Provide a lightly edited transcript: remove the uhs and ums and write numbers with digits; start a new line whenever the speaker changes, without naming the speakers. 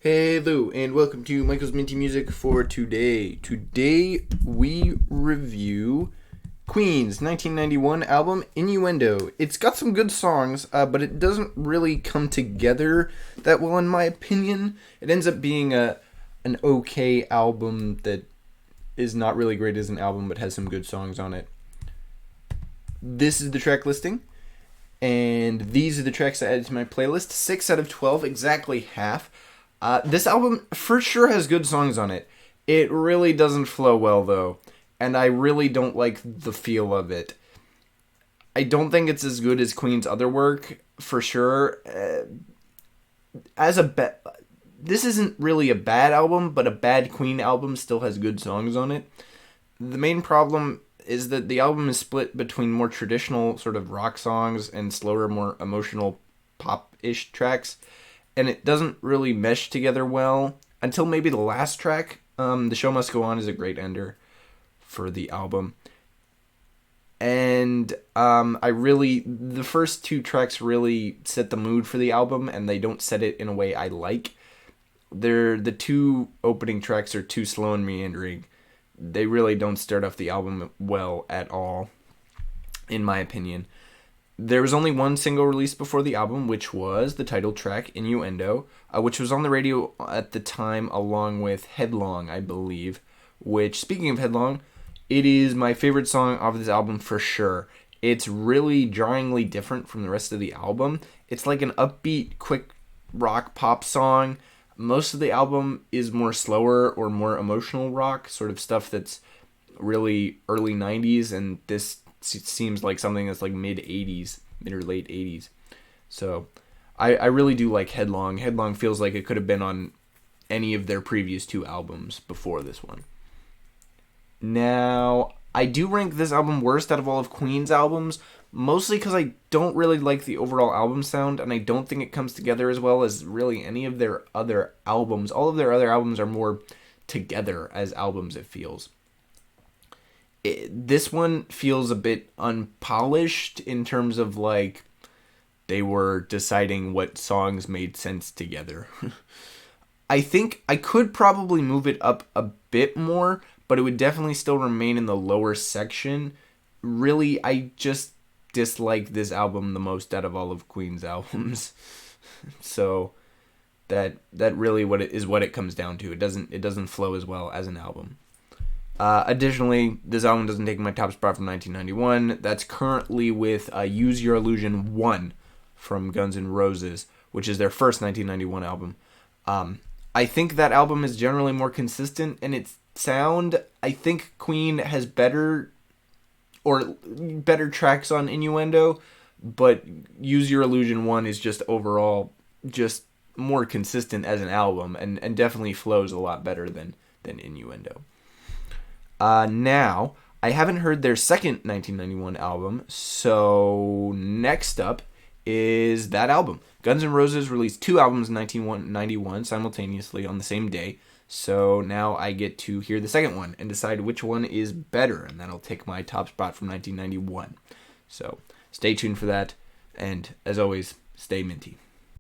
Hello and welcome to Michael's Minty Music for today. Today we review Queen's 1991 album Innuendo. It's got some good songs, but it doesn't really come together that well in my opinion. It ends up being an okay album that is not really great as an album but has some good songs on it. This is the track listing, and these are the tracks I added to my playlist. 6 out of 12, exactly half. This album for sure has good songs on it. It really doesn't flow well though, and I really don't like the feel of it. I don't think it's as good as Queen's other work, for sure. This isn't really a bad album, but a bad Queen album still has good songs on it. The main problem is that the album is split between more traditional sort of rock songs and slower, more emotional pop-ish tracks. And it doesn't really mesh together well until maybe the last track. The Show Must Go On is a great ender for the album. And the first two tracks really set the mood for the album, and they don't set it in a way I like. The two opening tracks are too slow and meandering. They really don't start off the album well at all, in my opinion. There was only one single released before the album, which was the title track, Innuendo, which was on the radio at the time along with Headlong, I believe, which, speaking of Headlong, it is my favorite song off this album for sure. It's really jarringly different from the rest of the album. It's like an upbeat, quick rock pop song. Most of the album is more slower or more emotional rock, sort of stuff that's really early 90s, and this seems like something that's like mid or late 80s. So I really do like Headlong. Headlong feels like it could have been on any of their previous two albums before this one. Now, I do rank this album worst out of all of Queen's albums, mostly because I don't really like the overall album sound, and I don't think it comes together as well as really any of their other albums. All of their other albums are more together as albums, it feels. This one feels a bit unpolished in terms of like they were deciding what songs made sense together. I think I could probably move it up a bit more, but it would definitely still remain in the lower section. Really, I just dislike this album the most out of all of Queen's albums. So that really what it comes down to. It doesn't flow as well as an album. Additionally, this album doesn't take my top spot from 1991. That's currently with Use Your Illusion 1 from Guns N' Roses, which is their first 1991 album. I think that album is generally more consistent in its sound. I think Queen has better tracks on Innuendo, but Use Your Illusion 1 is just overall just more consistent as an album and definitely flows a lot better than Innuendo. Now, I haven't heard their second 1991 album, so next up is that album. Guns N' Roses released two albums in 1991 simultaneously on the same day, so now I get to hear the second one and decide which one is better, and that'll take my top spot from 1991. So, stay tuned for that, and as always, stay minty.